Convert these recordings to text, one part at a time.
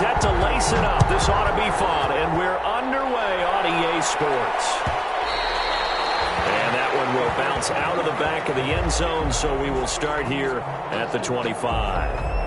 set to lace it up. This ought to be fun, and we're underway on EA Sports. And that one will bounce out of the back of the end zone, so we will start here at the 25.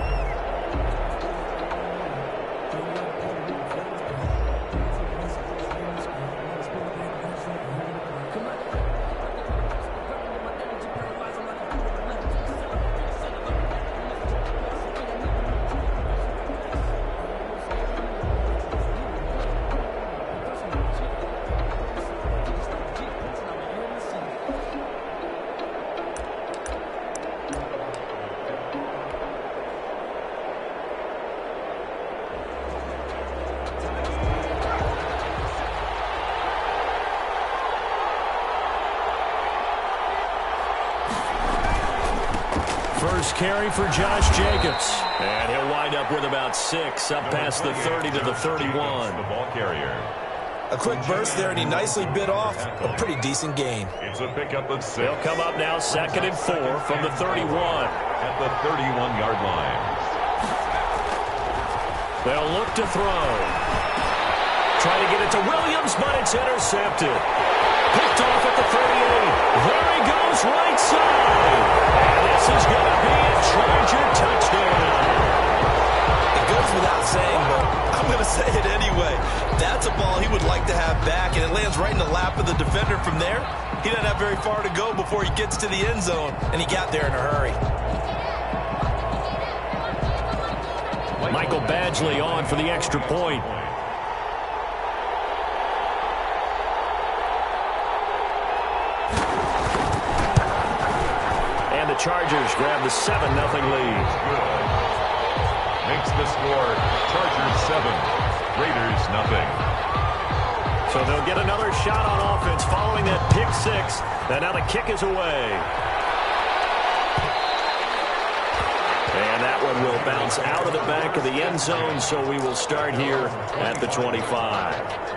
First carry for Josh Jacobs. And he'll wind up with about 6, up past the 30 to the 31. The ball carrier. A quick burst there, and he nicely bit off a pretty decent gain. It's a pickup of 6. They'll come up now 2nd and 4 from the 31. At the 31-yard line. They'll look to throw. Try to get it to Williams, but it's intercepted. Picked off at the 38. There he goes, right side. And this is going to be a Charger touchdown. It goes without saying, but I'm going to say it anyway. That's a ball he would like to have back, and it lands right in the lap of the defender from there. He doesn't have very far to go before he gets to the end zone, and he got there in a hurry. Michael Badgley on for the extra point. And the Chargers grab the 7-0 lead. Makes the score Chargers 7, Raiders nothing. So they'll get another shot on offense following that pick 6. And now the kick is away. And that one will bounce out of the back of the end zone, so we will start here at the 25.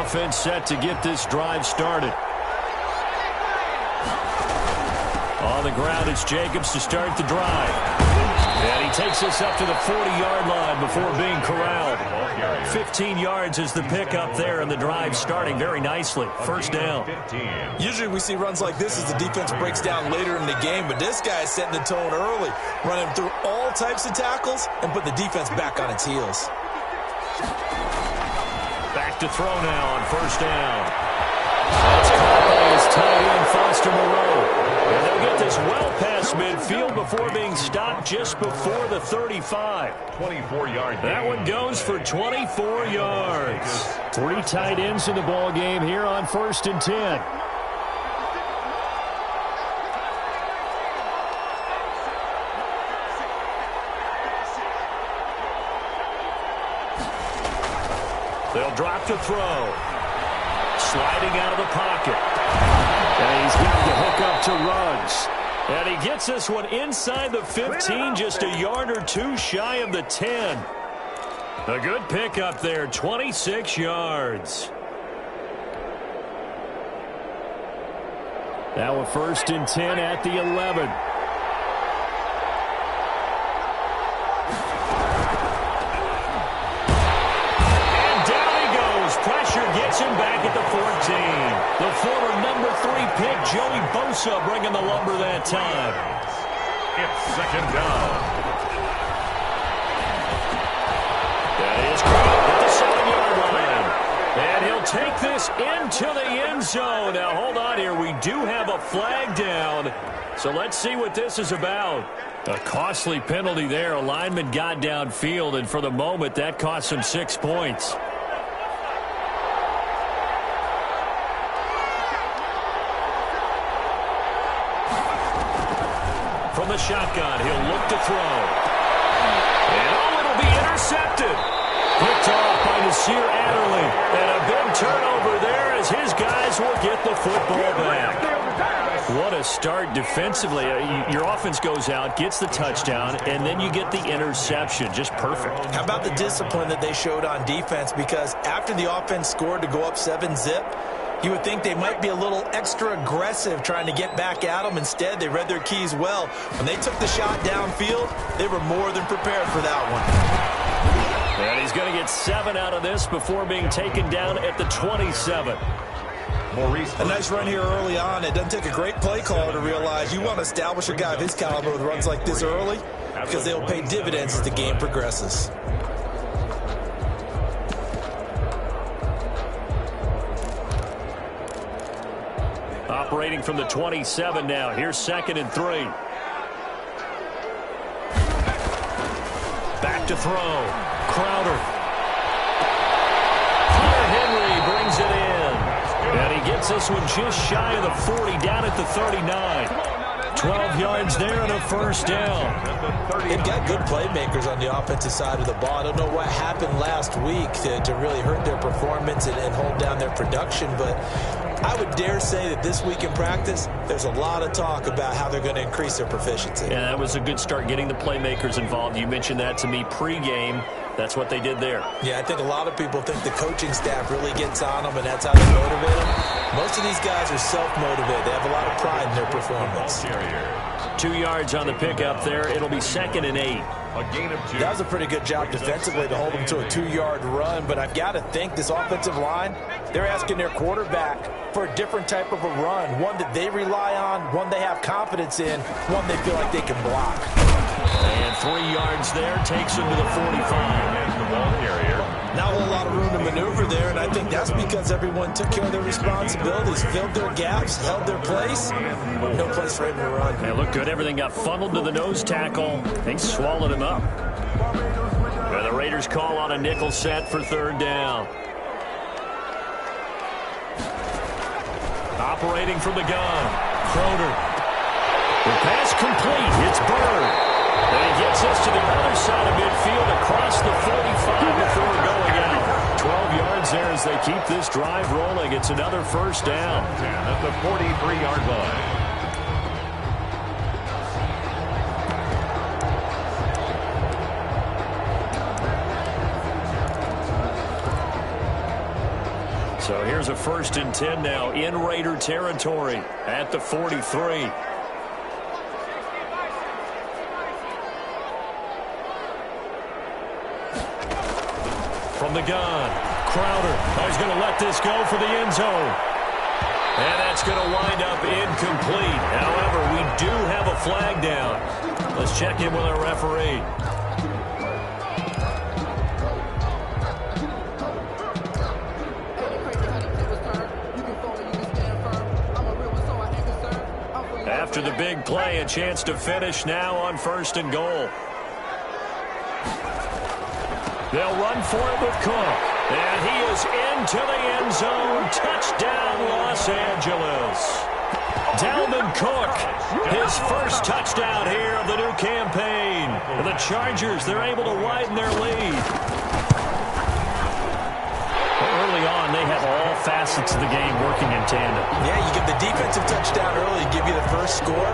Offense set to get this drive started. On the ground, it's Jacobs to start the drive. And he takes us up to the 40-yard line before being corralled. 15 yards is the pickup there, and the drive starting very nicely. First down. Usually we see runs like this as the defense breaks down later in the game, but this guy is setting the tone early, running through all types of tackles and put the defense back on its heels. Back to throw now on first down. That's caught by his tight end, Foster Moreau. And they'll get this well past midfield before being stopped just before the 35. 24-yard gain. That one goes for 24 yards. 3 tight ends in the ball game here on 1st and 10. They'll drop to throw. Sliding out of the pocket. And he's got to hook up to Ruggs. And he gets this one inside the 15, just a yard or 2 shy of the 10. A good pickup there, 26 yards. Now a 1st and 10 at the 11. Gets him back at the 14. The former number 3 pick, Joey Bosa, bringing the lumber that time. It's 2nd down. That is great at the 7-yard line. And he'll take this into the end zone. Now, hold on here. We do have a flag down. So let's see what this is about. A costly penalty there. A lineman got downfield, and for the moment, that cost him 6 points. From the shotgun, he'll look to throw. And it'll be intercepted. Picked off by Nasir Adderley. And a big turnover there as his guys will get the football back. What a start defensively. Your offense goes out, gets the touchdown, and then you get the interception. Just perfect. How about the discipline that they showed on defense? Because after the offense scored to go up 7-zip, you would think they might be a little extra aggressive trying to get back at them. Instead, they read their keys well. When they took the shot downfield, they were more than prepared for that one. And he's going to get 7 out of this before being taken down at the 27. A nice run here early on. It doesn't take a great play caller to realize you want to establish a guy of his caliber with runs like this early because they'll pay dividends as the game progresses. Operating from the 27 now. Here's 2nd and 3. Back to throw. Crowder. Hunter Henry brings it in. And he gets this one just shy of the 40, down at the 39. 12 yards there and a first down. They've got good playmakers on the offensive side of the ball. I don't know what happened last week to really hurt their performance and hold down their production, but I would dare say that this week in practice, there's a lot of talk about how they're going to increase their proficiency. Yeah, that was a good start getting the playmakers involved. You mentioned that to me pregame. That's what they did there. Yeah, I think a lot of people think the coaching staff really gets on them, and that's how they motivate them. Most of these guys are self-motivated. They have a lot of pride in their performance. 2 yards on the pickup there. It'll be 2nd and 8. A gain of 2. That was a pretty good job defensively to hold them to a 2-yard run, but I've got to think this offensive line, they're asking their quarterback for a different type of a run, one that they rely on, one they have confidence in, one they feel like they can block. And 3 yards there takes him to the 45. As the ball carrier. Not a whole lot of room to maneuver there, and I think that's because everyone took care of their responsibilities, filled their gaps, held their place. No place for him to run. They looked good. Everything got funneled to the nose tackle. They swallowed him up. And the Raiders call on a nickel set for 3rd down. Operating from the gun. Crowder. The pass complete. It's Bird. And he gets us to the other side of midfield across the 45 before going out. 12 yards there as they keep this drive rolling. It's another first down. At the 43-yard line. So here's a 1st and 10 now in Raider territory at the 43. From the gun, Crowder. Oh, he's going to let this go for the end zone. And that's going to wind up incomplete. However, we do have a flag down. Let's check in with our referee. After the big play, a chance to finish now on 1st and goal. They'll run for it with Cook. And he is into the end zone. Touchdown, Los Angeles. Dalvin Cook, his first touchdown here of the new campaign. The Chargers, they're able to widen their lead. Early on, they have all facets of the game working in tandem. Yeah, you get the defensive touchdown early, give you the first score,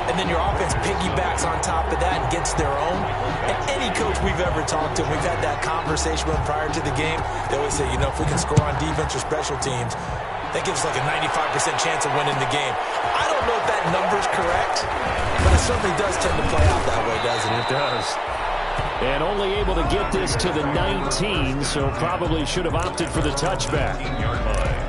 and then your offense piggybacks on top of that and gets their own. And any coach we've ever talked to, we've had that conversation with them prior to the game, they always say, you know, if we can score on defense or special teams, that gives us like a 95% chance of winning the game. I don't know if that number's correct, but it certainly does tend to play out that way, doesn't it? It does. And only able to get this to the 19, so probably should have opted for the touchback. 15-yard line.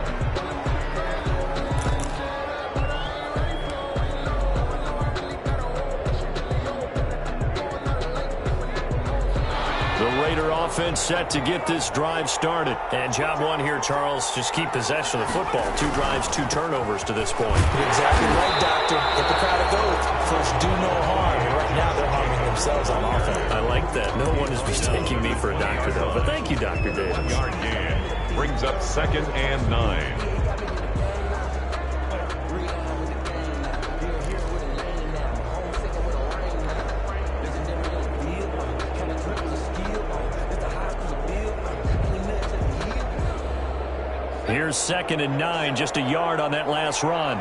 The Raider offense set to get this drive started. And job one here, Charles, just keep possession of the football. 2 drives, 2 turnovers to this point. You're exactly right, Doctor. Hippocratic oath. First, do no harm. And right now, they're harming themselves on offense. I like that. No one is mistaking me for a doctor, though. But thank you, Dr. Davis. Yard gain brings up 2nd and 9. here's 2nd and 9, just a yard on that last run.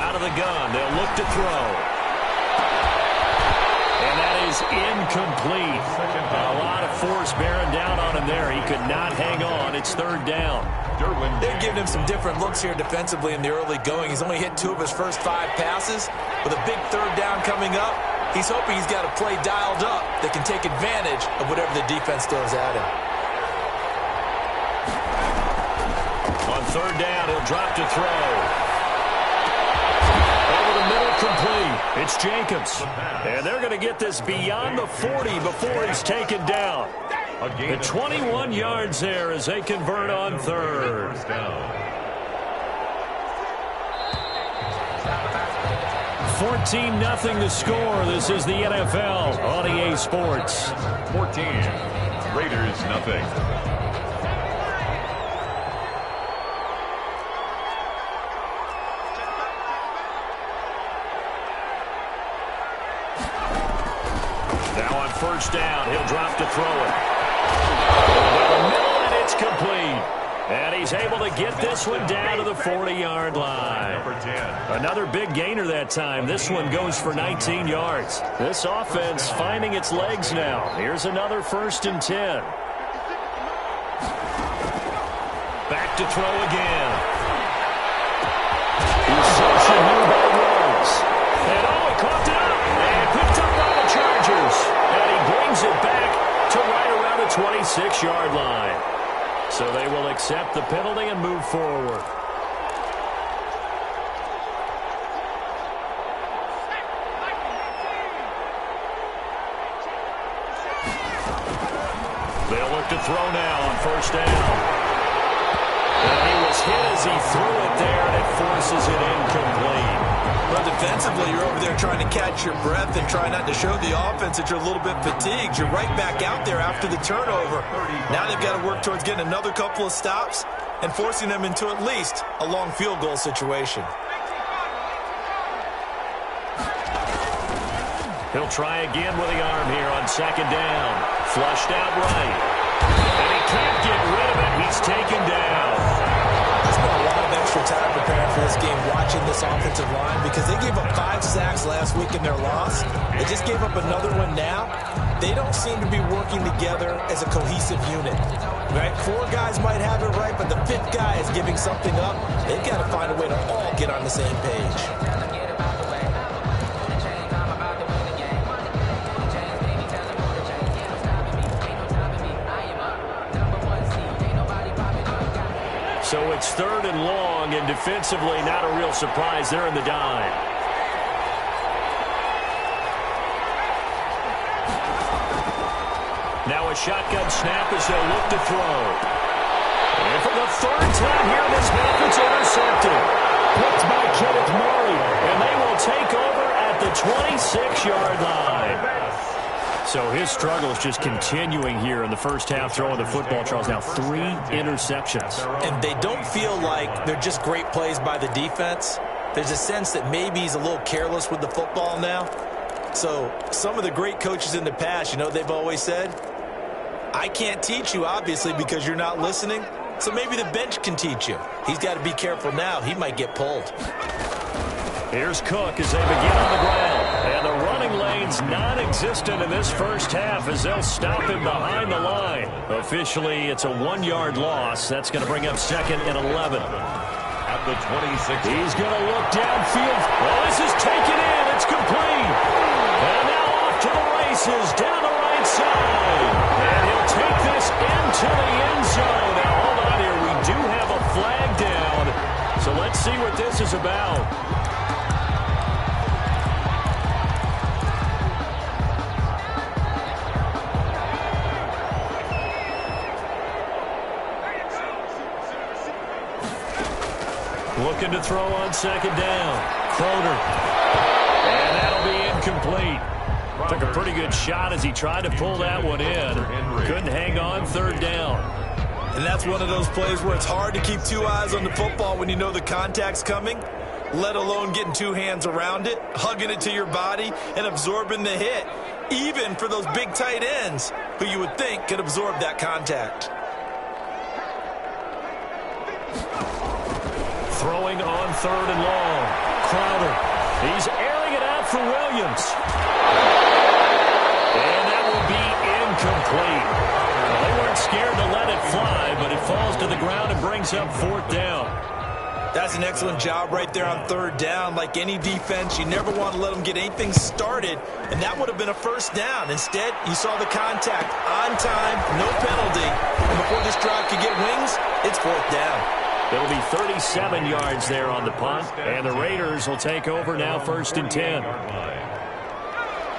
Out of the gun, they'll look to throw. And that is incomplete. A lot of force bearing down on him there. He could not hang on. It's 3rd down. They're giving him some different looks here defensively in the early going. He's only hit 2 of his first 5 passes. With a big 3rd down coming up, he's hoping he's got a play dialed up that can take advantage of whatever the defense throws at him. On 3rd down, he'll drop to throw. Over the middle, complete. It's Jacobs. And they're going to get this beyond the 40 before he's taken down. The 21 yards there as they convert on 3rd. 14-0 the score. This is the NFL on EA Sports. 14. Raiders nothing. Now on 1st down, he'll drop to throw it. Over the middle, and it's complete. And he's able to get this one down to the 40-yard line. Another big gainer that time. This one goes for 19 yards. This offense finding its legs now. Here's another 1st and 10. Back to throw again. Reception here by Rhodes. And he caught it up. And picked up by the Chargers. And he brings it back to right around the 26-yard line. So they will accept the penalty and move forward. They'll look to throw now on 1st down. And he was hit as he threw it there, and it forces it incomplete. Well, defensively, you're over there trying to catch your breath and try not to show the offense that you're a little bit fatigued. You're right back out there after the turnover. Now they've got to work towards getting another couple of stops and forcing them into at least a long field goal situation. He'll try again with the arm here on 2nd down. Flushed out right. And he can't get rid of it. He's taken down. I spent a lot of extra time preparing for this game watching this offensive line because they gave up 5 sacks last week in their loss. They just gave up another one now. They don't seem to be working together as a cohesive unit. Right? 4 guys might have it right, but the 5th guy is giving something up. They've got to find a way to all get on the same page. So it's 3rd and long, and defensively not a real surprise. They're in the dime. Now a shotgun snap as they'll look to throw. And for the 3rd time here in this half, it's intercepted. Picked by Kenneth Murray, and they will take over at the 26-yard line. So his struggles just continuing here in the first half, throwing the football. Charles, now 3 interceptions. And they don't feel like they're just great plays by the defense. There's a sense that maybe he's a little careless with the football now. So some of the great coaches in the past, you know, they've always said, I can't teach you, obviously, because you're not listening. So maybe the bench can teach you. He's got to be careful now. He might get pulled. Here's Cook as they begin on the ground. And the running lane's non-existent in this first half as they'll stop him behind the line. Officially, it's a 1-yard loss. That's going to bring up 2nd and 11. At the 26. He's going to look downfield. Well, this is taken in. It's complete. And now off to the races down the right side. And he'll take this into the end zone. Now, hold on here. We do have a flag down. So let's see what this is about. Looking to throw on 2nd down. Croner. And that'll be incomplete. Took a pretty good shot as he tried to pull that one in. Couldn't hang on 3rd down. And that's one of those plays where it's hard to keep 2 eyes on the football when you know the contact's coming, let alone getting 2 hands around it, hugging it to your body, and absorbing the hit. even for those big tight ends who you would think could absorb that contact. Throwing on 3rd and long. Crowder. He's airing it out for Williams. And that will be incomplete. Well, they weren't scared to let it fly, but it falls to the ground and brings up 4th down. That's an excellent job right there on 3rd down. Like any defense, you never want to let them get anything started, and that would have been a 1st down. Instead, you saw the contact on time, no penalty, and before this drive could get wings, it's 4th down. It'll be 37 yards there on the punt, and the Raiders will take over now 1st and 10.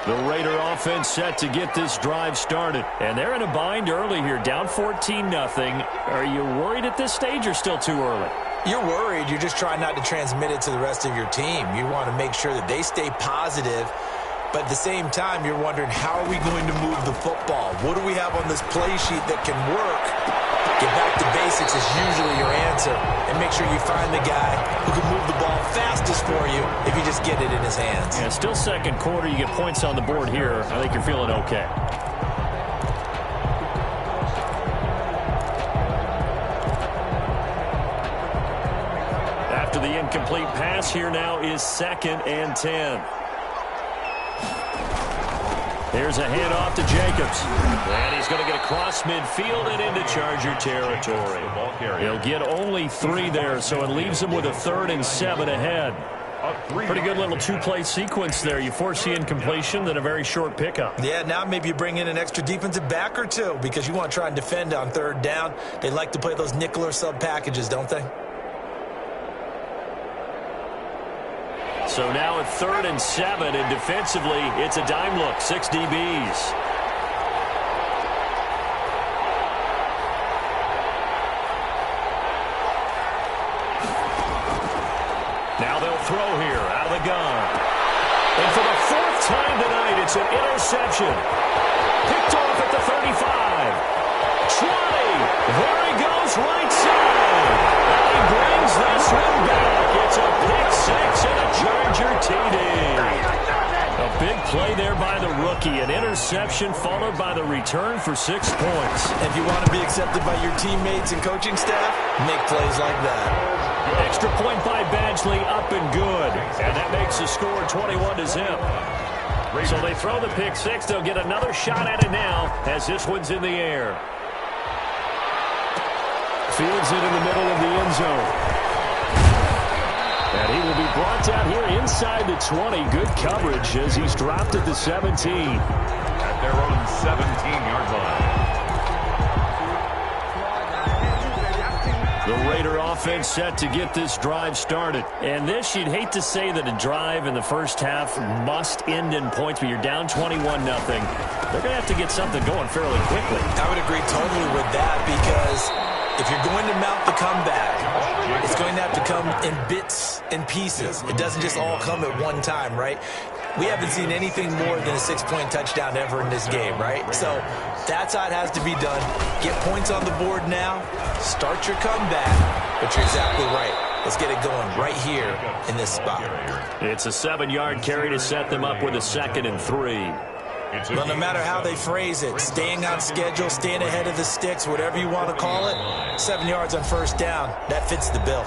The Raider offense set to get this drive started, and they're in a bind early here, down 14-0. Are you worried at this stage or still too early? You're worried. You're just trying not to transmit it to the rest of your team. You want to make sure that they stay positive, but at the same time, you're wondering, how are we going to move the football? What do we have on this play sheet that can work? Get back to basics is usually your answer, and make sure you find the guy who can move the ball fastest for you if you just get it in his hands. Yeah, still 2nd quarter. You get points on the board here. I think you're feeling okay. After the incomplete pass, here now is 2nd and 10. Here's a handoff to Jacobs. And he's going to get across midfield and into Charger territory. He'll get only 3 there, so it leaves him with a 3rd and 7 ahead. Pretty good little 2-play sequence there. You force the incompletion, then a very short pickup. Yeah, now maybe you bring in an extra defensive back or two because you want to try and defend on 3rd down. They like to play those nickel or sub packages, don't they? So now at 3rd and 7, and defensively, it's a dime look, 6 DBs. Now they'll throw here, out of the gun. And for the 4th time tonight, it's an interception. Picked off at the 35. 20. There he goes, right side. And he brings this one back. It's a pick 6 and a Charger TD. A big play there by the rookie. An interception followed by the return for 6 points. If you want to be accepted by your teammates and coaching staff, make plays like that. Extra point by Badgley, up and good. And that makes the score 21-0. So they throw the pick 6. They'll get another shot at it now as this one's in the air. Fields it in the middle of the end zone. And he will be brought down here inside the 20. Good coverage as he's dropped at the 17. At their own 17-yard line. The Raider offense set to get this drive started. And this, you'd hate to say that a drive in the first half must end in points, but you're down 21-0. They're going to have to get something going fairly quickly. I would agree totally with that because if you're going to mount the comeback, it's going to have to come in bits and pieces. It doesn't just all come at one time, right? We haven't seen anything more than a 6-point touchdown ever in this game, right? So that's how it has to be done. Get points on the board now. Start your comeback. But you're exactly right. Let's get it going right here in this spot. It's a 7-yard carry to set them up with a 2nd and 3. Well, no matter how they phrase it, staying on schedule, staying ahead of the sticks, whatever you want to call it, 7 yards on 1st down, that fits the bill.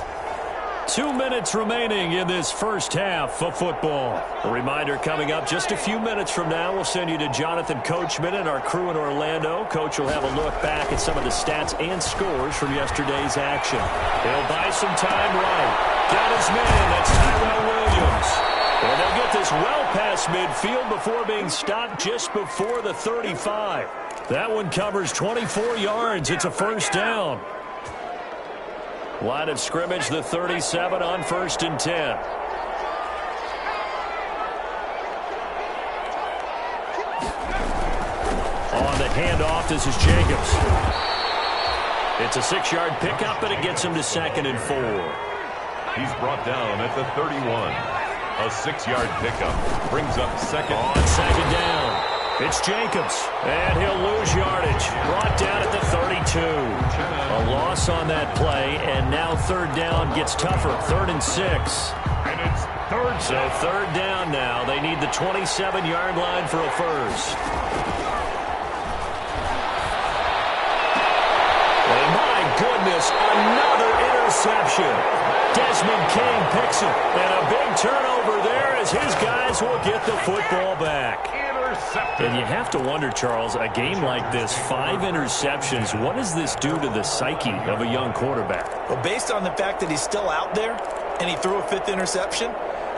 2 minutes remaining in this first half of football. A reminder coming up just a few minutes from now, we'll send you to Jonathan Coachman and our crew in Orlando. Coach will have a look back at some of the stats and scores from yesterday's action. He'll buy some time right. Got his man, that's Tyrell Williams. And they'll get this well past midfield before being stopped just before the 35. That one covers 24 yards. It's a 1st down. Line of scrimmage, the 37 on 1st and 10. On the handoff, this is Jacobs. It's a 6-yard pickup, and it gets him to 2nd and 4. He's brought down at the 31. A 6-yard pickup brings up 2nd. On 2nd down, it's Jacobs, and he'll lose yardage. Brought down at the 32. A loss on that play, and now 3rd down gets tougher. 3rd and 6. And it's 3rd So third down now. They need the 27-yard line for a first. And my goodness, another interception. Desmond King picks it. And a big turnover there as his guys will get the football back. And you have to wonder, Charles, a game like this, 5 interceptions, what does this do to the psyche of a young quarterback? Well, based on the fact that he's still out there and he threw a 5th interception,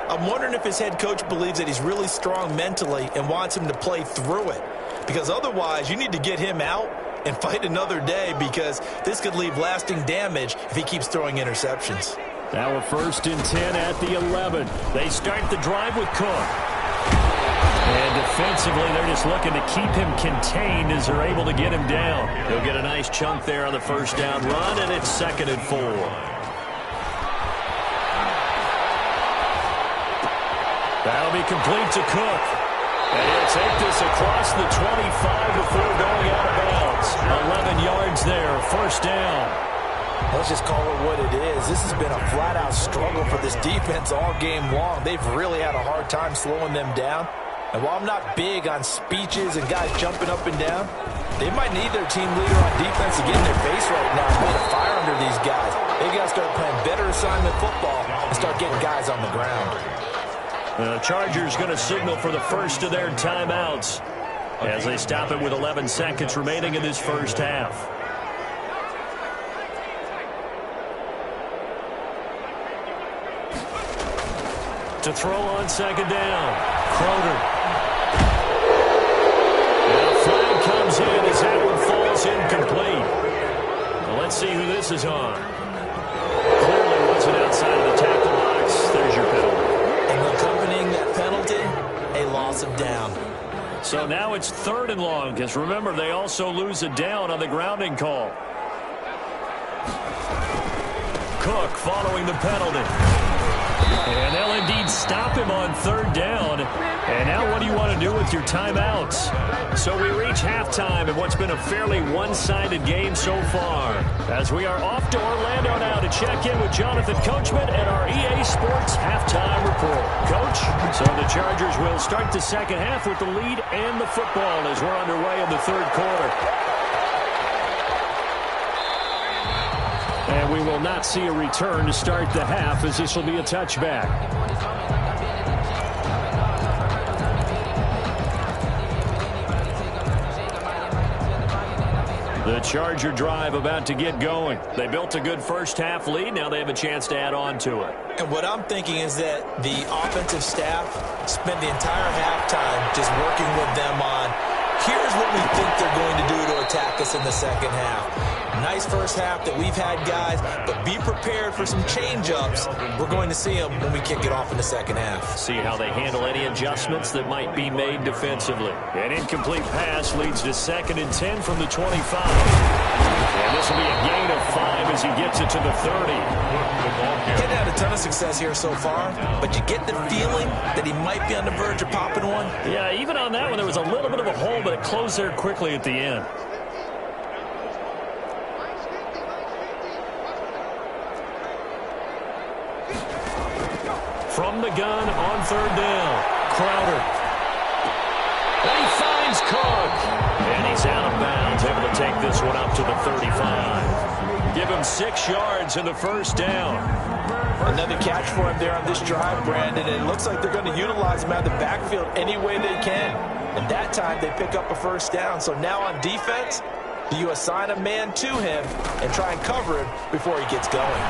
I'm wondering if his head coach believes that he's really strong mentally and wants him to play through it. Because otherwise, you need to get him out and fight another day, because this could leave lasting damage if he keeps throwing interceptions. Now we're 1st and 10 at the 11. They start the drive with Cook. And defensively, they're just looking to keep him contained as they're able to get him down. He'll get a nice chunk there on the first down run, and it's 2nd and 4. That'll be complete to Cook. And he'll take this across the 25 before going out of bounds. 11 yards there, 1st down. Let's just call it what it is. This has been a flat-out struggle for this defense all game long. They've really had a hard time slowing them down. And while I'm not big on speeches and guys jumping up and down, they might need their team leader on defense to get in their face right now and put a fire under these guys. They got to start playing better assignment football and start getting guys on the ground. The Chargers going to signal for the first of their timeouts as they stop it with 11 seconds remaining in this first half. To throw on 2nd down, Crowder. And a flag comes in as that one falls incomplete. Well, let's see who this is on. Clearly wasn't outside of the tackle box. There's your penalty. And accompanying that penalty, a loss of down. So now it's 3rd and long, because remember, they also lose a down on the grounding call. Cook following the penalty. And they'll indeed stop him on 3rd down. And now what do you want to do with your timeouts? So we reach halftime in what's been a fairly one-sided game so far, as we are off to Orlando now to check in with Jonathan Coachman and our EA Sports halftime report. Coach, so the Chargers will start the second half with the lead and the football as we're underway in the 3rd quarter. And we will not see a return to start the half, as this will be a touchback. The Charger drive about to get going. They built a good first half lead. Now they have a chance to add on to it. And what I'm thinking is that the offensive staff spent the entire halftime just working with them on, here's what we think they're going to do to attack us in the second half. Nice first half that we've had, guys, but be prepared for some change-ups. We're going to see them when we kick it off in the second half. See how they handle any adjustments that might be made defensively. An incomplete pass leads to 2nd and 10 from the 25. And this will be a gain of 5 as he gets it to the 30. He hadn't had a ton of success here so far, but you get the feeling that he might be on the verge of popping one. Yeah, even on that one, there was a little bit of a hole, but it closed there quickly at the end. From the gun on 3rd down, Crowder. And he finds Cook. And he's out of bounds, able to take this one up to the 35. Give him 6 yards in the first down. Another catch for him there on this drive, Brandon. And it looks like they're going to utilize him out of the backfield any way they can. And that time they pick up a first down. So now on defense, you assign a man to him and try and cover him before he gets going.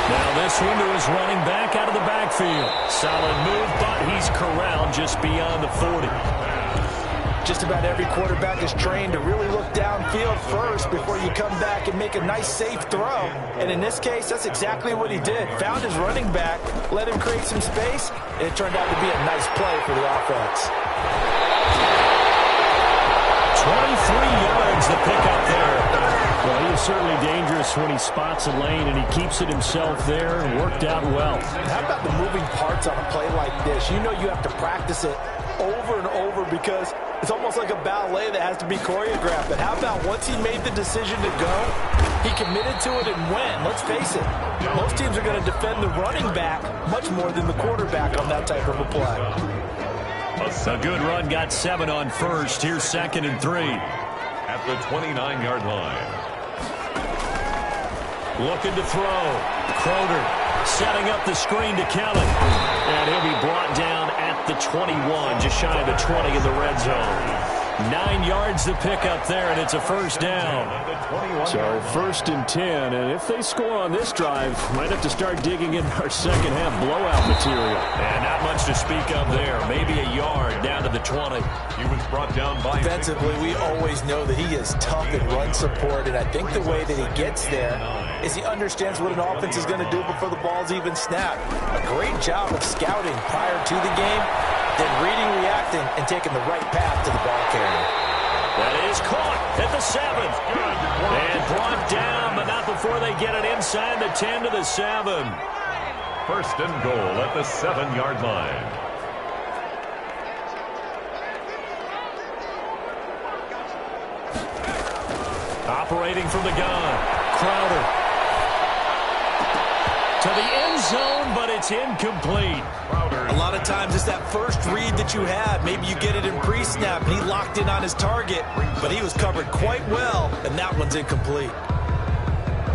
Now this one to his running back out of the backfield. Solid move, but he's corralled just beyond the 40. Just about every quarterback is trained to really look downfield first before you come back and make a nice, safe throw. And in this case, that's exactly what he did. Found his running back, let him create some space, and it turned out to be a nice play for the offense. 23 yards the pickup there. Well, he is certainly dangerous when he spots a lane, and he keeps it himself there and worked out well. And how about the moving parts on a play like this? You know you have to practice it over and over because it's almost like a ballet that has to be choreographed. But how about once he made the decision to go, He committed to it and went. Let's face it, most teams are going to defend the running back much more than the quarterback on that type of a play. A good run, got 7 on first. Here's 2nd and 3. At the 29-yard line. Looking to throw. Crowder setting up the screen to Kellen. And he'll be brought down at the 21, just shy of the 20 in the red zone. 9 yards to pick up there, and it's a first down. So 1st and 10, and if they score on this drive, might have to start digging in our second half blowout material. And not much to speak of there. Maybe a yard down to the 20. He was brought down by... Defensively, we always know that he is tough in run support, and I think the way that he gets there is he understands what an offense is going to do before the ball's even snapped. A great job of scouting prior to the game, then reading, reacting, and taking the right path to the ball carrier. That is caught at the 7. And brought down, but not before they get it inside the 10 to the 7. 1st and goal at the 7-yard line. Operating from the gun. Crowder. To the end zone, but it's incomplete. A lot of times it's that first read that you have. Maybe you get it in pre-snap, and he locked in on his target, but he was covered quite well, and that one's incomplete.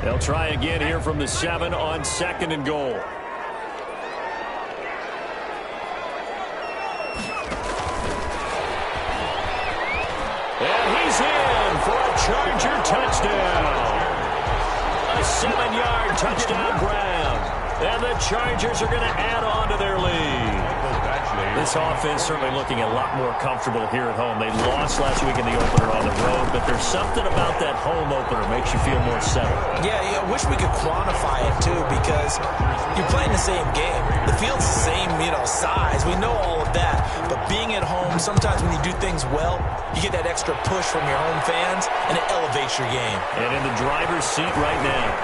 They'll try again here from the 7 on 2nd and goal. And he's in for a Charger touchdown. A 7-yard touchdown grab. And the Chargers are going to add on to their lead. This offense certainly looking a lot more comfortable here at home. They lost last week in the opener on the road, but there's something about that home opener makes you feel more settled. Yeah, I wish we could quantify it, too, because you're playing the same game. The field's the same, size. We know all of that. But being at home, sometimes when you do things well, you get that extra push from your home fans, and it elevates your game. And in the driver's seat right now.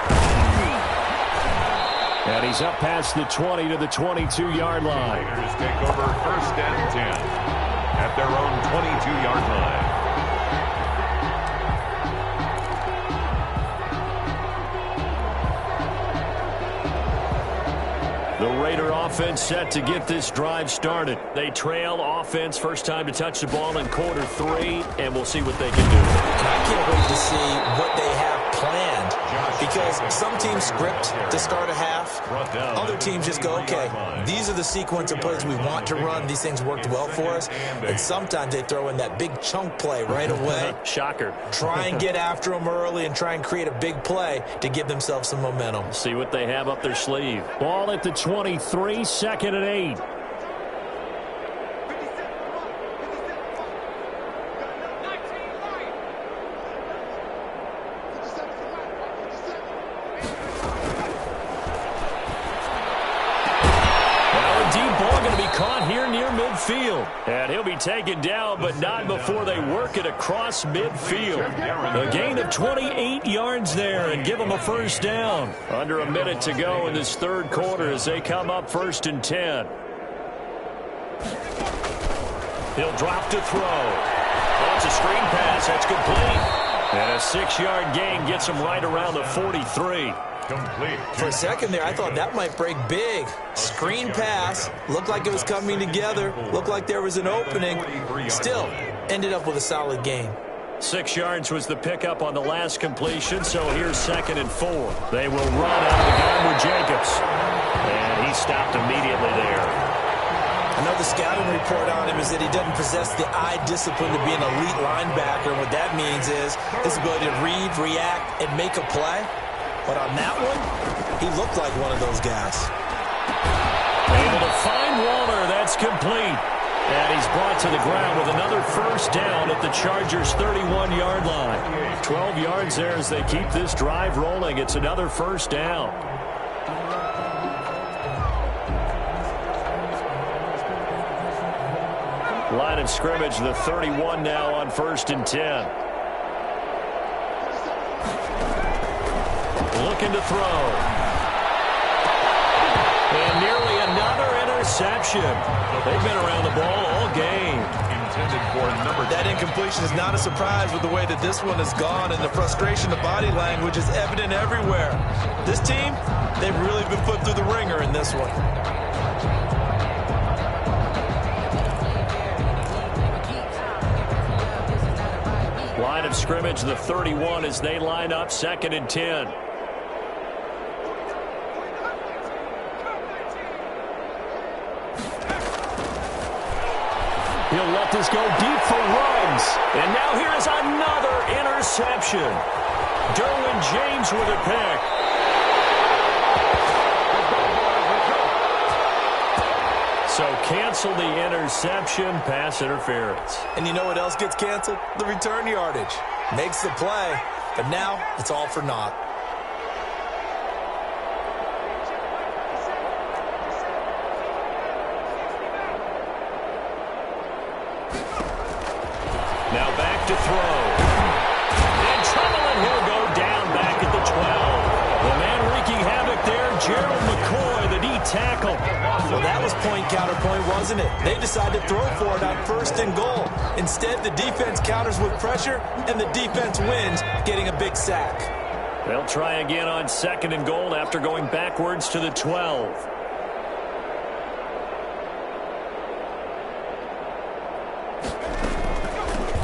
And he's up past the 20 to the 22-yard line. Raiders take over 1st and 10 at their own 22-yard line. The Raider offense set to get this drive started. They trail offense, first time to touch the ball in quarter 3, and we'll see what they can do. And I can't wait to see what they have planned, because some teams script to start a half. Other teams just go, okay, these are the sequence of plays we want to run. These things worked well for us. And sometimes they throw in that big chunk play right away. Shocker. Try and get after them early and try and create a big play to give themselves some momentum. See what they have up their sleeve. Ball at the 23, 2nd and 8. Midfield. And he'll be taken down, but not before they work it across midfield. A gain of 28 yards there and give them a first down. Under a minute to go in this 3rd quarter as they come up 1st and 10. He'll drop to throw. Oh, it's a screen pass. That's complete. And a 6-yard gain gets him right around the 43. Complete. For a second there, I thought that might break big. Screen pass. Looked like it was coming together. Looked like there was an opening. Still, ended up with a solid gain. 6 yards was the pickup on the last completion, so here's 2nd and 4. They will run out of the gun with Jacobs. And he stopped immediately there. I know the scouting report on him is that he doesn't possess the eye discipline to be an elite linebacker. And what that means is his ability to read, react, and make a play. But on that one, he looked like one of those guys. Able to find Waller. That's complete. And he's brought to the ground with another first down at the Chargers' 31-yard line. 12 yards there as they keep this drive rolling. It's another first down. Line of scrimmage, the 31 now on 1st and 10. Looking to throw. And nearly another interception. They've been around the ball all game. intended for number 10. That incompletion is not a surprise with the way that this one has gone, and the frustration of body language is evident everywhere. This team, they've really been put through the ringer in this one. Line of scrimmage, the 31 as they line up, 2nd and 10. He'll let this go deep for Ruggs. And now here is another interception. Derwin James with a pick. So cancel the interception, pass interference. And you know what else gets canceled? The return yardage. Makes the play, but now it's all for naught. Now back to throw. In trouble, and he'll go down back at the 12. The man wreaking havoc there, Gerald McCoy, the D tackle. Well, that was point counterpoint, wasn't it? They decided to throw for it on 1st and goal. Instead, the defense counters with pressure, and the defense wins, getting a big sack. They'll try again on 2nd and goal after going backwards to the 12.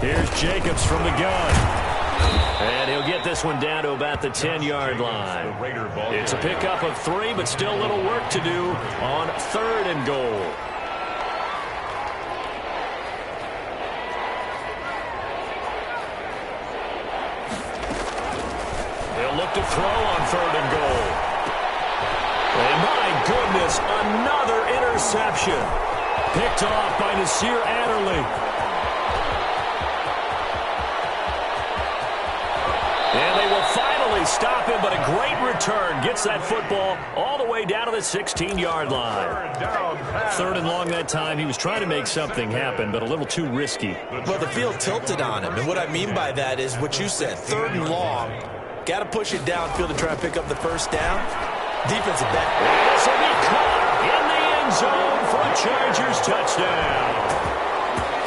Here's Jacobs from the gun. And he'll get this one down to about the 10-yard line. It's a pickup of 3, but still a little work to do on 3rd and goal. They'll look to throw on 3rd and goal. And my goodness, another interception. Picked off by Nasir Adderley. And they will finally stop him, but a great return. Gets that football all the way down to the 16-yard line. 3rd and long that time. He was trying to make something happen, but a little too risky. Well, the field tilted on him, and what I mean by that is what you said, 3rd and long. Got to push it downfield to try and pick up the 1st down. Defensive back. This will be caught in the end zone for a Chargers touchdown.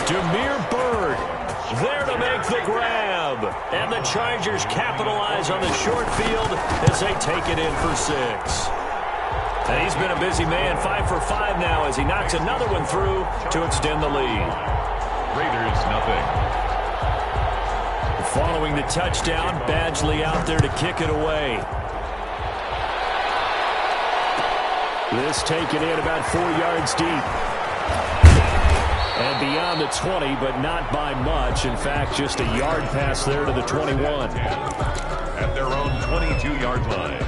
Demir Bird there to make the grab. And the Chargers capitalize on the short field as they take it in for 6. And he's been a busy man, 5 for 5 now as he knocks another one through to extend the lead. Raiders, nothing. Following the touchdown, Badgley out there to kick it away. This taken in about 4 yards deep. And beyond the 20, but not by much. In fact, just a yard pass there to the 21. At their own 22-yard line.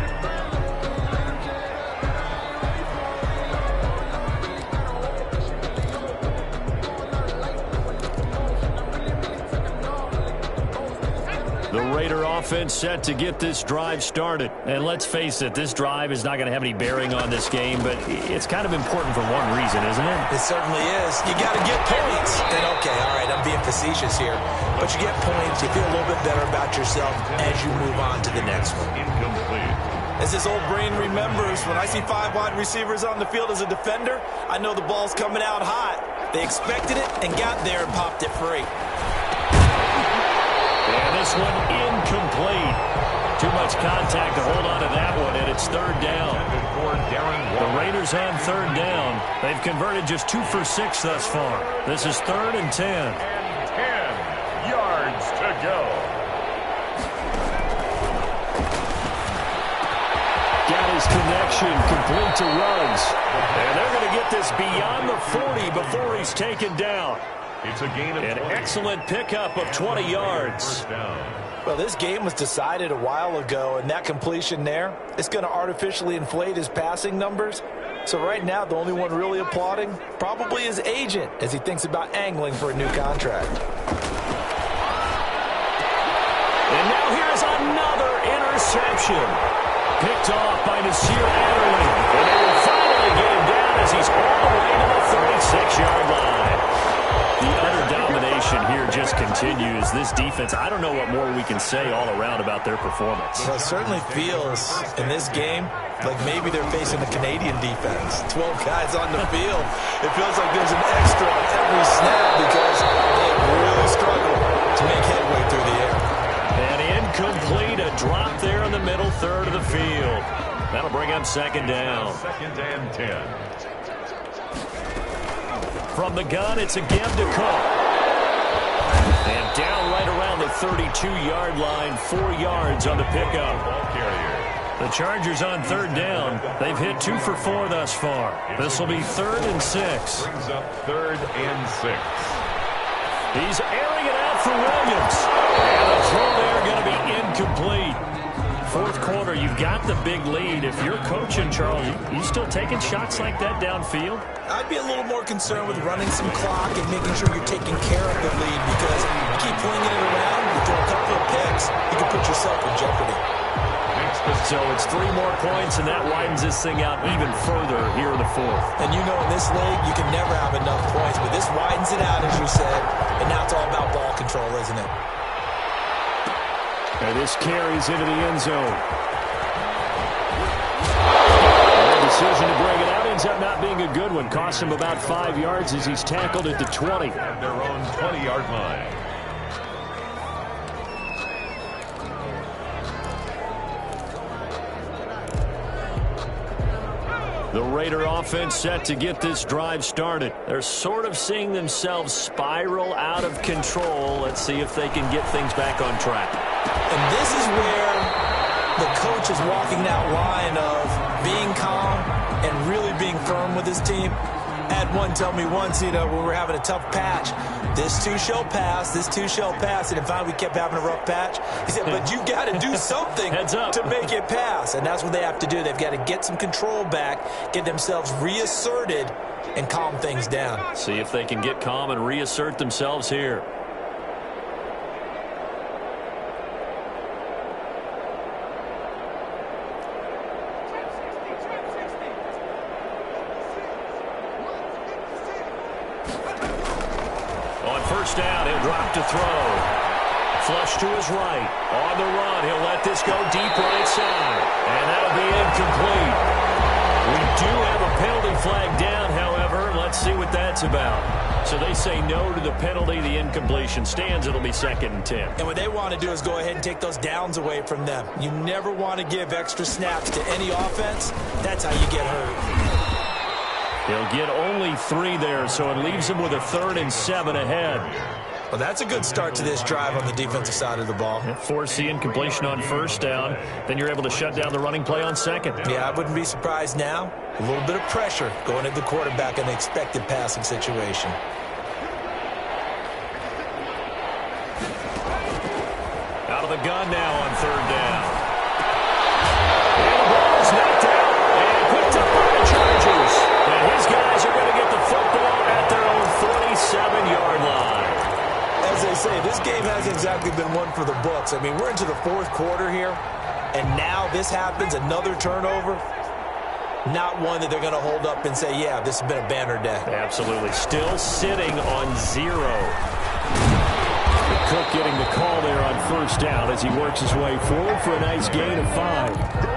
The Raider offense set to get this drive started. And let's face it, this drive is not going to have any bearing on this game, but it's kind of important for one reason, isn't it? It certainly is. You got to get points. And okay, all right, I'm being facetious here. But you get points, you feel a little bit better about yourself as you move on to the next one. Incomplete. As this old brain remembers, when I see 5 wide receivers on the field as a defender, I know the ball's coming out hot. They expected it and got there and popped it free. And this one incomplete. Too much contact to hold on to that one, and it's 3rd down. The Raiders on 3rd down. They've converted just 2 for 6 thus far. This is 3rd and 10. And 10 yards to go. Got his connection complete to Ruggs. And they're going to get this beyond the 40 before he's taken down. It's a gain of An 20. excellent pickup of 20 yards. First down. Well, this game was decided a while ago, and that completion there is going to artificially inflate his passing numbers. So right now, the only one really applauding probably his agent as he thinks about angling for a new contract. And now here's another interception. Picked off by Nasir Adderley. And they will finally get him down as he's all the way to the 36-yard line. The utter domination possession here just continues. This defense, I don't know what more we can say all around about their performance. Well, it certainly feels in this game like maybe they're facing a Canadian defense. 12 guys on the field. It feels like there's an extra on every snap because they have really struggled to make headway through the air. And incomplete, a drop there in the middle third of the field. That'll bring up second down. Second and 10. From the gun, it's again to Cook. And down right around the 32-yard line, 4 yards on the pickup. Ball carrier. The Chargers on third down. They've hit 2 for 4 thus far. This will be 3rd and 6. Brings up 3rd and 6. He's airing it out for Williams. And the throw there going to be incomplete. Fourth quarter, you've got the big lead. If you're coaching, Charles, you still taking shots like that downfield? I'd be a little more concerned with running some clock and making sure you're taking care of the lead because you keep flinging it around, you throw a couple of picks, you can put yourself in jeopardy. So it's 3 more points, and that widens this thing out even further here in the fourth. And you know in this league, you can never have enough points, but this widens it out, as you said, and now it's all about ball control, isn't it? And this carries into the end zone. The decision to bring it out ends up not being a good one. Costs him about 5 yards as he's tackled at the 20. At their own 20-yard line. The Raider offense set to get this drive started. They're sort of seeing themselves spiral out of control. Let's see if they can get things back on track. And this is where the coach is walking that line of being calm and really being firm with his team. I had one tell me once, when we were having a tough patch, this too shall pass, this too shall pass. And finally we kept having a rough patch. He said, but you got to do something to make it pass. And that's what they have to do. They've got to get some control back, get themselves reasserted, and calm things down. See if they can get calm and reassert themselves here. Down, he'll drop to throw. Flush to his right. On the run, he'll let this go deep right side. And that'll be incomplete. We do have a penalty flag down, however. Let's see what that's about. So they say no to the penalty. The incompletion stands. It'll be 2nd and 10. And what they want to do is go ahead and take those downs away from them. You never want to give extra snaps to any offense. That's how you get hurt. He'll get only 3 there, so it leaves him with a 3rd and 7 ahead. Well, that's a good start to this drive on the defensive side of the ball. Force the incompletion on first down. Then you're able to shut down the running play on second. Yeah, I wouldn't be surprised now. A little bit of pressure going at the quarterback in the expected passing situation. Out of the gun now on 3rd down. And the ball is knocked out and picked up by the Chargers. And his guys are going to get the football at their own 47-yard line. As they say, this game hasn't exactly been one for the books. I mean, we're into the 4th quarter here, and now this happens, another turnover. Not one that they're going to hold up and say, yeah, this has been a banner day. Absolutely. Still sitting on 0. Cook getting the call there on first down as he works his way forward for a nice gain of 5.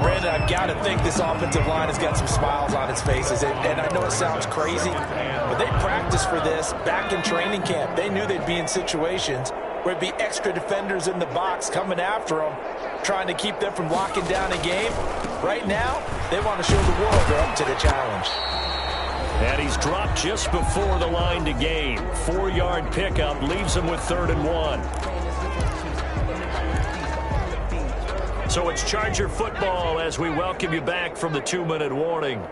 Brandon, I've got to think this offensive line has got some smiles on its faces. And I know it sounds crazy, but they practiced for this back in training camp. They knew they'd be in situations where it'd be extra defenders in the box coming after them, trying to keep them from locking down a game. Right now, they want to show the world they're up to the challenge. And he's dropped just before the line to gain. 4-yard pickup leaves him with 3rd and 1. So it's Charger football as we welcome you back from the 2-minute warning.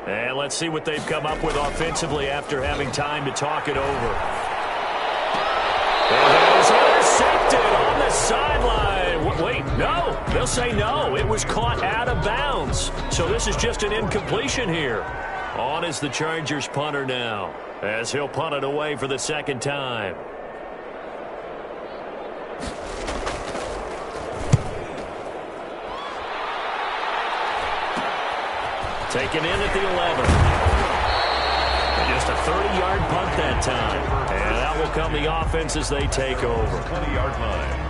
And let's see what they've come up with offensively after having time to talk it over. And it was intercepted on the sideline. Wait, no. They'll say no. It was caught out of bounds. So this is just an incompletion here. On is the Chargers punter now, as he'll punt it away for the 2nd time. Taken in at the 11. Just a 30-yard punt that time. And that will come the offense as they take over. 20-yard line.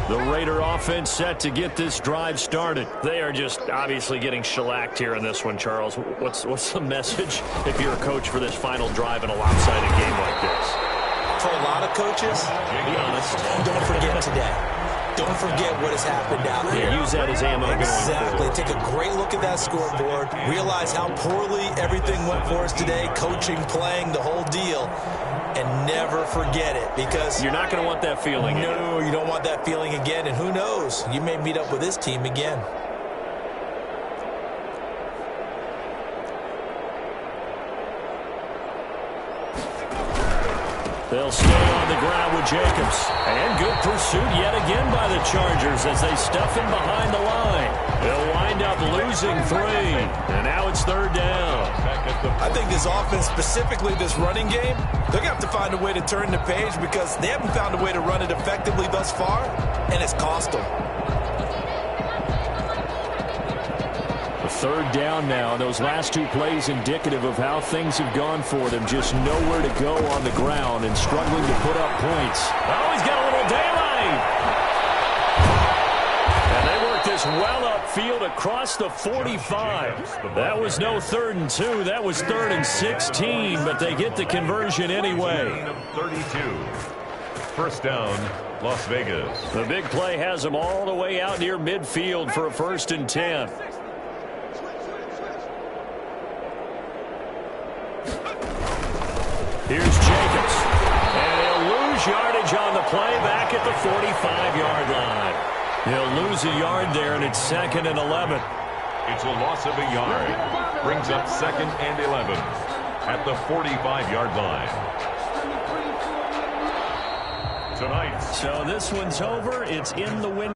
The Raider offense set to get this drive started. They are just obviously getting shellacked here in this one, Charles. What's the message if you're a coach for this final drive in a lopsided game like this? For a lot of coaches, Be honest. don't forget today. Don't forget what has happened out here. Use that as ammo going Exactly. forward. Take a great look at that scoreboard. Realize how poorly everything went for us today. Coaching, playing, the whole deal. And never forget it, because You're not going to want that feeling again. no, you don't want that feeling again. And who knows? You may meet up with this team again. They'll stay on the ground with Jacobs. And good pursuit yet again by the Chargers as they stuff him behind the line. They'll wind up losing 3. And now it's 3rd down. I think this offense, specifically this running game, they're going to have to find a way to turn the page, because they haven't found a way to run it effectively thus far, and it's cost them. 3rd down now. Those last 2 plays indicative of how things have gone for them. Just nowhere to go on the ground and struggling to put up points. Oh, he's got a little daylight. And they work this well upfield across the 45. That was no 3rd and 2. That was 3rd and 16, but they get the conversion anyway. 32. First down, Las Vegas. The big play has them all the way out near midfield for a 1st and 10. Here's Jacobs. And he'll lose yardage on the play back at the 45-yard line. He'll lose a yard there, and it's 2nd and 11. It's a loss of a yard. Brings up 2nd and 11 at the 45-yard line. Tonight. So this one's over. It's in the win.